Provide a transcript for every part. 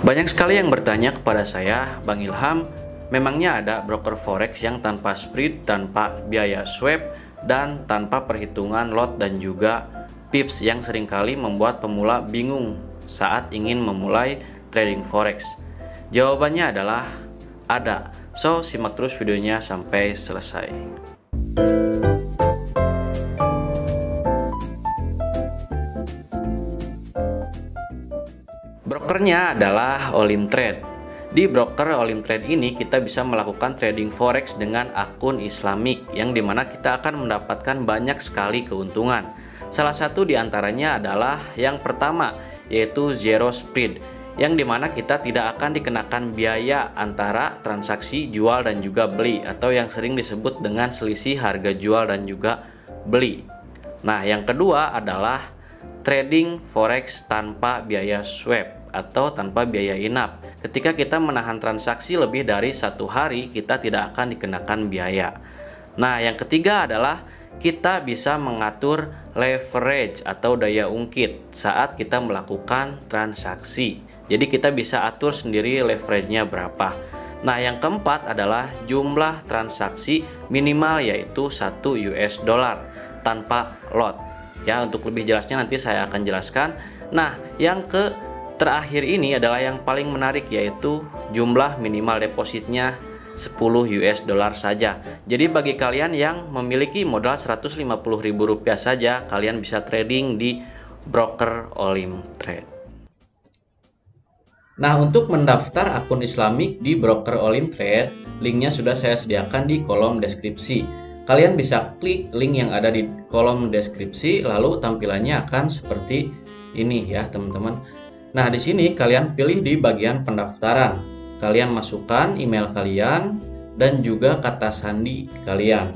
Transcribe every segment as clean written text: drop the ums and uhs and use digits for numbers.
Banyak sekali yang bertanya kepada saya, Bang Ilham, memangnya ada broker forex yang tanpa spread, tanpa biaya swap, dan tanpa perhitungan lot dan juga pips yang seringkali membuat pemula bingung saat ingin memulai trading forex? Jawabannya adalah ada. So, simak terus videonya sampai selesai. Brokernya adalah Olim Trade. Di broker Olim Trade ini kita bisa melakukan trading forex dengan akun Islamik, yang dimana kita akan mendapatkan banyak sekali keuntungan. Salah satu diantaranya adalah yang pertama, yaitu zero spread, yang dimana kita tidak akan dikenakan biaya antara transaksi jual dan juga beli, atau yang sering disebut dengan selisih harga jual dan juga beli. Nah, yang kedua adalah trading forex tanpa biaya swap atau tanpa biaya inap. Ketika kita menahan transaksi lebih dari 1 hari, kita tidak akan dikenakan biaya. Nah, yang ketiga adalah kita bisa mengatur leverage atau daya ungkit saat kita melakukan transaksi. Jadi kita bisa atur sendiri leverage-nya berapa. Nah, yang keempat adalah jumlah transaksi minimal, yaitu 1 US dollar tanpa lot. Ya, untuk lebih jelasnya nanti saya akan jelaskan. Nah, yang terakhir ini adalah yang paling menarik, yaitu jumlah minimal depositnya 10 US dollar saja. Jadi bagi kalian yang memiliki modal Rp150.000 saja, kalian bisa trading di broker Olim Trade. Nah, untuk mendaftar akun Islamik di broker Olim Trade, linknya sudah saya sediakan di kolom deskripsi. Kalian bisa klik link yang ada di kolom deskripsi, lalu tampilannya akan seperti ini ya, teman-teman. Nah, di sini kalian pilih di bagian pendaftaran. Kalian masukkan email kalian dan juga kata sandi kalian.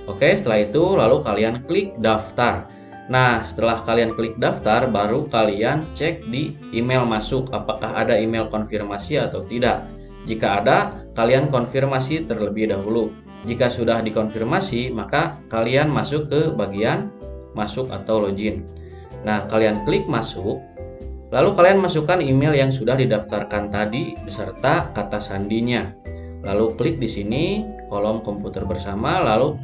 Oke, setelah itu lalu kalian klik daftar. Nah, setelah kalian klik daftar, baru kalian cek di email masuk apakah ada email konfirmasi atau tidak. Jika ada, kalian konfirmasi terlebih dahulu. Jika sudah dikonfirmasi, maka kalian masuk ke bagian masuk atau login. Nah, kalian klik masuk. Lalu kalian masukkan email yang sudah didaftarkan tadi beserta kata sandinya. Lalu klik di sini kolom komputer bersama, lalu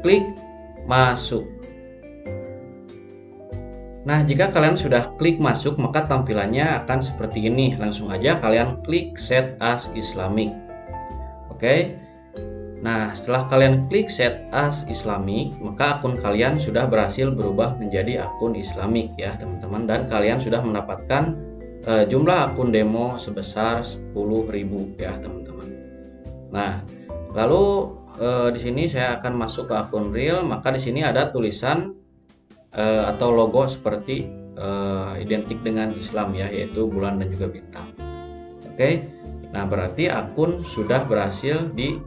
klik masuk. Nah, jika kalian sudah klik masuk, maka tampilannya akan seperti ini. Langsung aja kalian klik set as Islamic. Oke. Nah, setelah kalian klik set as Islamic, maka akun kalian sudah berhasil berubah menjadi akun Islamik ya, teman-teman, dan kalian sudah mendapatkan jumlah akun demo sebesar 10.000 ya, teman-teman. Nah, lalu di sini saya akan masuk ke akun real, maka di sini ada tulisan atau logo seperti identik dengan Islam ya, yaitu bulan dan juga bintang. Oke. Nah, berarti akun sudah berhasil di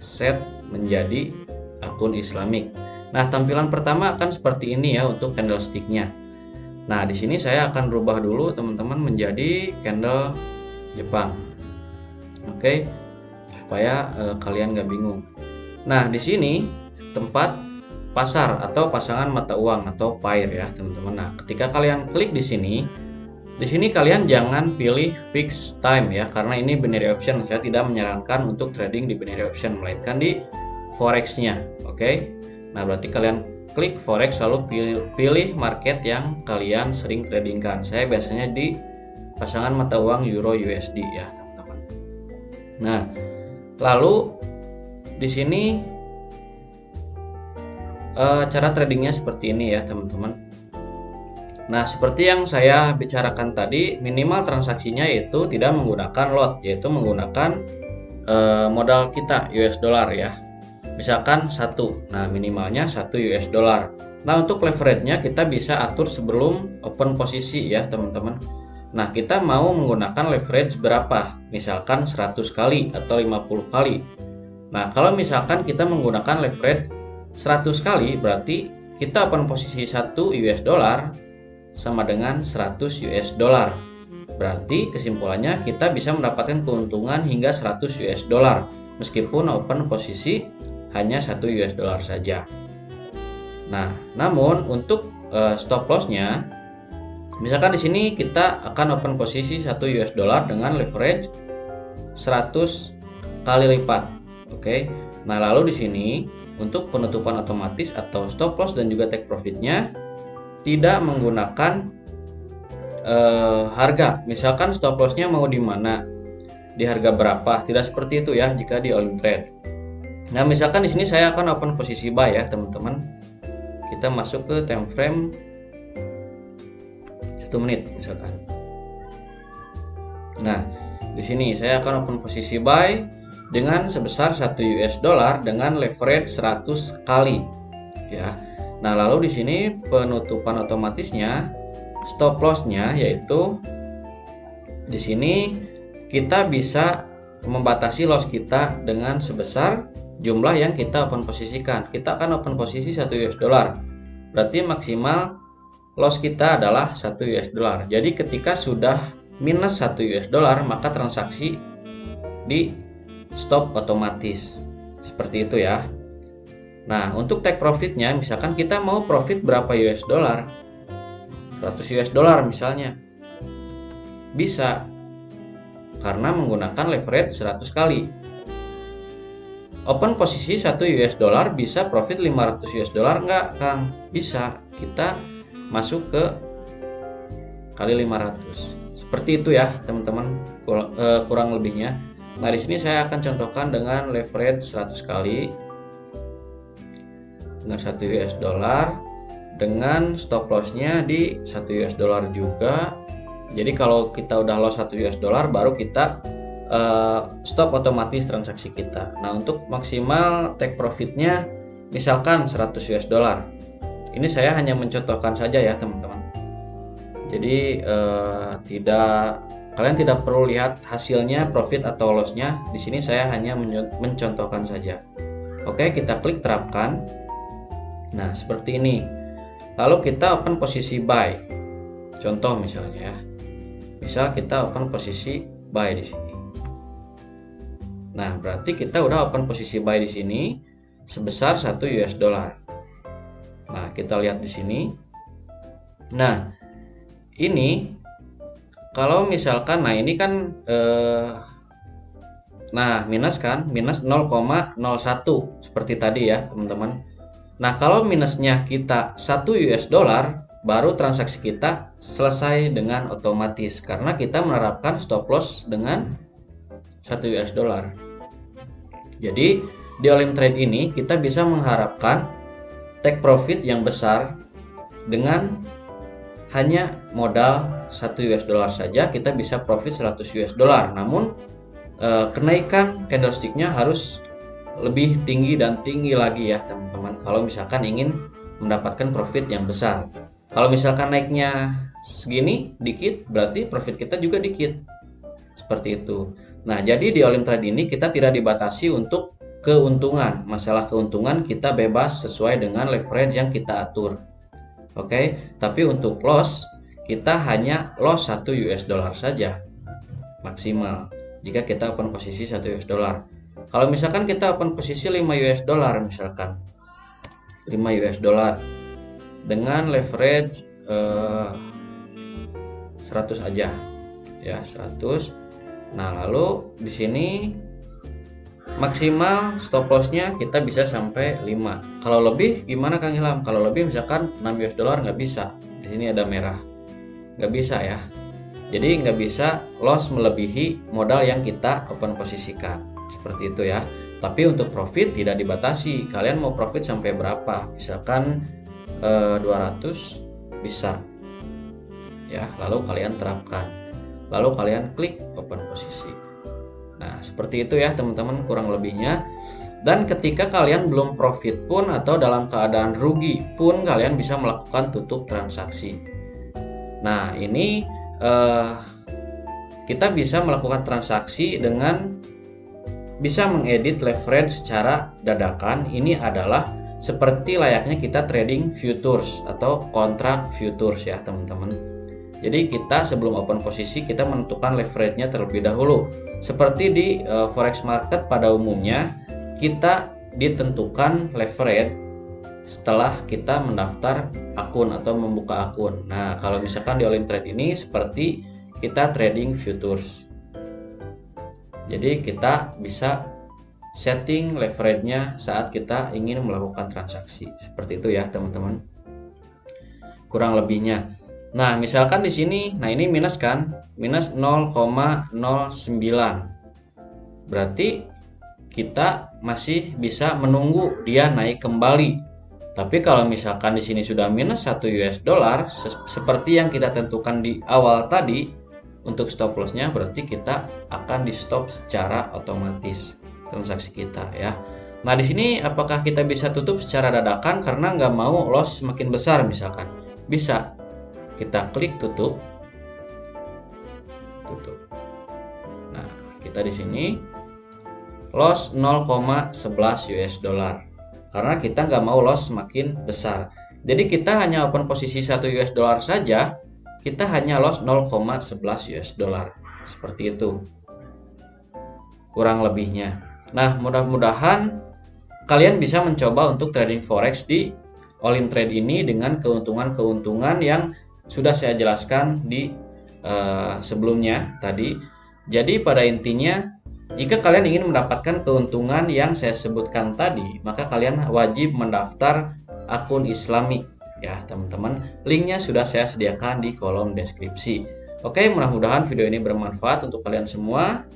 set menjadi akun Islamik. Nah, tampilan pertama akan seperti ini ya untuk candlesticknya. Nah, di sini saya akan rubah dulu teman-teman menjadi candle Jepang. Oke, supaya kalian nggak bingung. Nah, di sini tempat pasar atau pasangan mata uang atau pair ya, teman-teman. Nah, ketika kalian klik di sini kalian jangan pilih fixed time ya, karena ini binary option. Saya tidak menyarankan untuk trading di binary option, melainkan di forex-nya. Oke. Nah, berarti kalian klik forex lalu pilih market yang kalian sering tradingkan. Saya biasanya di pasangan mata uang euro USD ya, teman-teman. Nah, lalu di sini cara tradingnya seperti ini ya, teman-teman. Nah, seperti yang saya bicarakan tadi, minimal transaksinya itu tidak menggunakan lot, yaitu menggunakan modal kita US dollar ya. Misalkan 1, nah minimalnya 1 US dollar. Nah, untuk leverage-nya kita bisa atur sebelum open posisi ya, teman-teman. Nah, kita mau menggunakan leverage berapa? Misalkan 100 kali atau 50 kali. Nah, kalau misalkan kita menggunakan leverage 100 kali, berarti kita open posisi 1 US dollar sama dengan 100 US dollar. Berarti kesimpulannya kita bisa mendapatkan keuntungan hingga 100 US dollar meskipun open posisi hanya 1 US dollar saja. Nah, namun untuk stop lossnya Misalkan di sini kita akan open posisi 1 US dollar dengan leverage 100 kali lipat. Oke. Nah, lalu di sini untuk penutupan otomatis atau stop loss dan juga take profitnya tidak menggunakan harga. Misalkan stop lossnya mau di mana, di harga berapa, tidak seperti itu ya jika di all in trade. Nah, misalkan di sini saya akan open posisi buy ya teman-teman. Kita masuk ke time frame 1 menit misalkan. Nah, di sini saya akan open posisi buy dengan sebesar 1 US dollar dengan leverage 100 kali ya. Nah, lalu di sini penutupan otomatisnya, stop lossnya yaitu di sini kita bisa membatasi loss kita dengan sebesar jumlah yang kita open posisikan. Kita akan open posisi 1 US dollar. Berarti maksimal loss kita adalah 1 US dollar. Jadi ketika sudah minus 1 US dollar, maka transaksi di stop otomatis. Seperti itu ya. Nah, untuk take profitnya, misalkan kita mau profit berapa US dollar? 100 US dollar misalnya. Bisa. Karena menggunakan leverage 100 kali. Open posisi 1 US dollar bisa profit 500 US dollar enggak, Kang? Bisa. Kita masuk ke kali 500. Seperti itu ya, teman-teman, kurang lebihnya. Nah, di sini saya akan contohkan dengan leverage 100 kali dengan 1 US dollar dengan stop lossnya di 1 US dollar juga. Jadi kalau kita udah loss 1 US dollar baru kita stop otomatis transaksi kita. Nah, untuk maksimal take profitnya misalkan 100 US dollar. Ini saya hanya mencontohkan saja ya teman-teman. Jadi kalian tidak perlu lihat hasilnya profit atau lossnya. Di sini saya hanya mencontohkan saja. Oke, kita klik terapkan. Nah, seperti ini. Lalu kita open posisi buy. Contoh misalnya ya. Misal kita open posisi buy di sini. Nah, berarti kita udah open posisi buy di sini sebesar 1 US dollar. Nah, kita lihat di sini. Nah, ini kalau misalkan, nah ini kan nah minus kan, minus 0,01 seperti tadi ya teman-teman. Nah, kalau minusnya kita 1 US dollar, baru transaksi kita selesai dengan otomatis karena kita menerapkan stop loss dengan 1 US dollar. Jadi di all in trade ini kita bisa mengharapkan take profit yang besar dengan hanya modal 1 US dollar saja. Kita bisa profit 100 US dollar. Namun kenaikan candlesticknya harus lebih tinggi dan tinggi lagi ya teman-teman, kalau misalkan ingin mendapatkan profit yang besar. Kalau misalkan naiknya segini dikit, berarti profit kita juga dikit. Seperti itu. Nah, jadi di all in trade ini kita tidak dibatasi untuk keuntungan. Masalah keuntungan kita bebas sesuai dengan leverage yang kita atur. Oke, tapi untuk loss kita hanya loss 1 US dollar saja maksimal jika kita open posisi 1 US dollar. Kalau misalkan kita open posisi 5 US dollar misalkan 5 US dollar dengan leverage 100 aja ya, 100. Nah, lalu di sini maksimal stop lossnya kita bisa sampai 5. Kalau lebih gimana Kang Ilham? Kalau lebih misalkan 6 US dollar nggak bisa. Di sini ada merah. Nggak bisa ya. Jadi nggak bisa loss melebihi modal yang kita open posisikan. Seperti itu ya. Tapi untuk profit tidak dibatasi. Kalian mau profit sampai berapa? Misalkan 200 bisa. Ya, lalu kalian terapkan. Lalu kalian klik open posisi. Nah, seperti itu ya teman-teman kurang lebihnya. Dan ketika kalian belum profit pun atau dalam keadaan rugi pun kalian bisa melakukan tutup transaksi. Nah, ini kita bisa melakukan transaksi dengan bisa mengedit leverage secara dadakan. Ini adalah seperti layaknya kita trading futures atau kontrak futures ya teman-teman. Jadi kita sebelum open posisi kita menentukan leverage-nya terlebih dahulu. Seperti di forex market pada umumnya kita ditentukan leverage setelah kita mendaftar akun atau membuka akun. Nah, kalau misalkan di Olimtrade ini seperti kita trading futures. Jadi kita bisa setting leverage-nya saat kita ingin melakukan transaksi. Seperti itu ya, teman-teman. Kurang lebihnya. Nah, misalkan di sini, nah ini minus kan? Minus 0,09. Berarti kita masih bisa menunggu dia naik kembali. Tapi kalau misalkan di sini sudah minus 1 US dollar seperti yang kita tentukan di awal tadi untuk stop loss-nya, berarti kita akan di stop secara otomatis transaksi kita ya. Nah, di sini apakah kita bisa tutup secara dadakan karena nggak mau loss semakin besar misalkan? Bisa. Kita klik tutup. Nah, kita di sini loss 0,11 US dollar. Karena kita nggak mau loss semakin besar. Jadi kita hanya open posisi 1 US dollar saja, kita hanya loss 0,11 US dollar. Seperti itu. Kurang lebihnya. Nah, mudah-mudahan kalian bisa mencoba untuk trading forex di Olimtrade ini dengan keuntungan-keuntungan yang sudah saya jelaskan di sebelumnya tadi. Jadi pada intinya, jika kalian ingin mendapatkan keuntungan yang saya sebutkan tadi, maka kalian wajib mendaftar akun Islamik ya teman-teman. Linknya sudah saya sediakan di kolom deskripsi. Oke, mudah-mudahan video ini bermanfaat untuk kalian semua.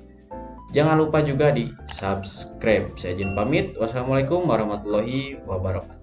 Jangan lupa juga di subscribe. Saya izin pamit. Wassalamualaikum warahmatullahi wabarakatuh.